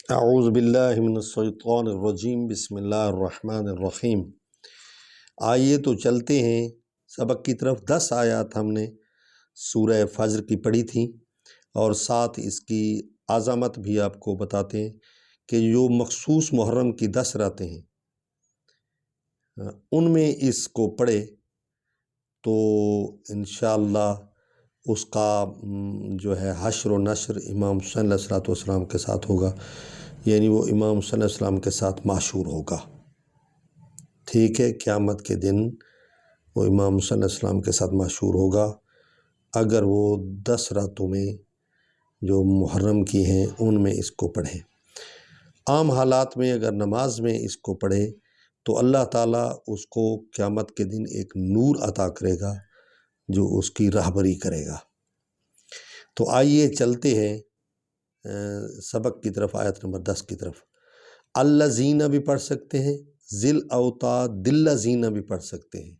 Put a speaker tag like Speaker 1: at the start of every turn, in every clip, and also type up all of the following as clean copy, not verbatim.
Speaker 1: اعوذ باللہ من الشیطان الرجیم، بسم اللہ الرحمن الرحیم۔ آئیے تو چلتے ہیں سبق کی طرف۔ 10 آیات ہم نے سورہ فجر کی پڑھی تھی اور ساتھ اس کی عظمت بھی آپ کو بتاتے ہیں کہ جو مخصوص محرم کی 10 راتیں ہیں ان میں اس کو پڑھے تو انشاءاللہ اس کا جو ہے حشر و نشر امام حسین علیہ السلام کے ساتھ ہوگا، یعنی وہ امام حسین علیہ السلام کے ساتھ معشور ہوگا۔ ٹھیک ہے، قیامت کے دن وہ امام حسین علیہ السلام کے ساتھ معشور ہوگا اگر وہ 10 راتوں میں جو محرم کی ہیں ان میں اس کو پڑھیں۔ عام حالات میں اگر نماز میں اس کو پڑھے تو اللہ تعالیٰ اس کو قیامت کے دن ایک نور عطا کرے گا جو اس کی رہبری کرے گا۔ تو آئیے چلتے ہیں سبق کی طرف، آیت نمبر 10 کی طرف۔ الذین بھی پڑھ سکتے ہیں، ذل اوتاد دلذین بھی پڑھ سکتے ہیں۔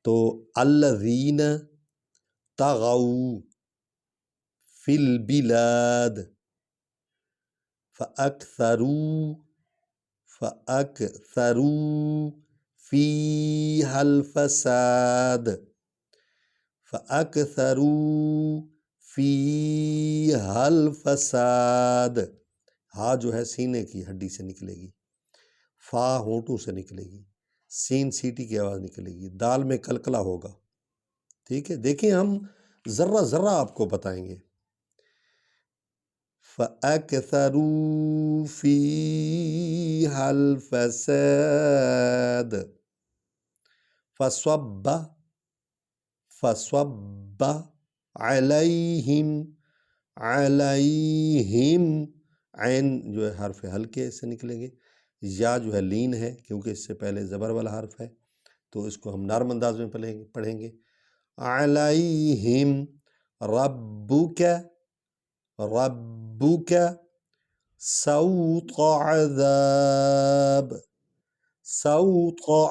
Speaker 1: تو الذین طغوا فی البلاد فأکثروا فیہا الفساد فیہا الفساد۔ ہاں جو ہے سینے کی ہڈی سے نکلے گی، فا ہونٹوں سے نکلے گی، سین سیٹی کی آواز نکلے گی، دال میں کلکلا ہوگا۔ ٹھیک ہے، دیکھیں ہم ذرہ ذرہ آپ کو بتائیں گے۔ فَأَكْثَرُوا فِيهَا الْفَسَادَ فَصَبَّ عَلَيْهِمْ عین جو ہے حرف ہلکے سے نکلیں گے، یا جو ہے لین ہے کیونکہ اس سے پہلے زبر والا حرف ہے تو اس کو ہم نرم انداز میں پڑھیں گے۔ عَلَيْهِمْ رَبُّكَ سَوْطَ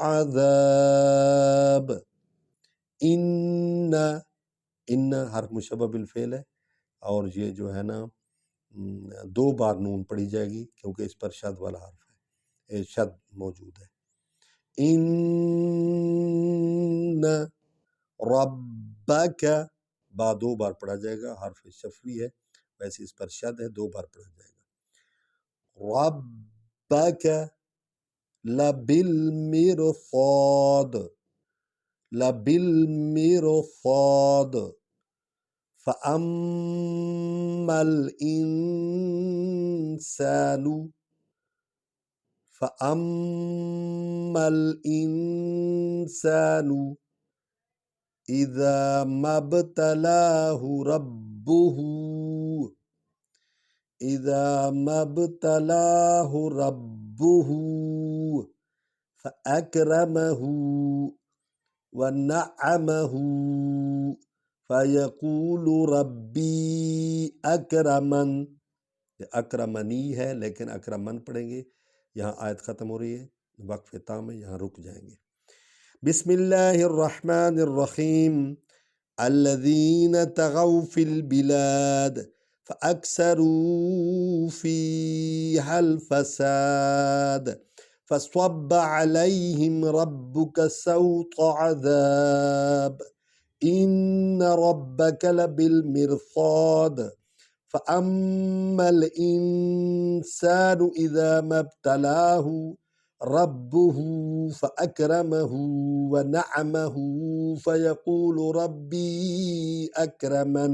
Speaker 1: عذاب۔ ان حرف مشبہ بالفعل ہے اور یہ جو ہے نا 2 بار نون پڑھی جائے گی کیونکہ اس پر شد والا حرف ہے، شد موجود ہے۔ ان ربک، با 2 بار پڑھا جائے گا، حرف شفوی ہے ویسے اس پر شد ہے، 2 بار پڑھا جائے گا۔ ربک لبالمرصاد فأما الإنسان إذا ما ابتلاه ربه فأكرمه ونعمه فيقول ربي أكرمن۔ اکرمنی ہے لیکن اکرمن پڑھیں گے، یہاں آیت ختم ہو رہی ہے، وقف تام ہے، یہاں رک جائیں گے۔ بسم اللہ الرحمن الرحیم۔ الذین طغوا فی البلاد فأکثروا فیہا الفساد فصب علیہم ربک سوط عذاب ان ربک لبالمرصاد فأما الإنسان إذا ما ابتلاه ربه فأكرمه ونعمه فيقول ربي أكرمن۔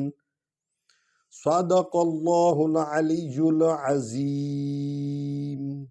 Speaker 1: صدق اللہ العلی العظیم۔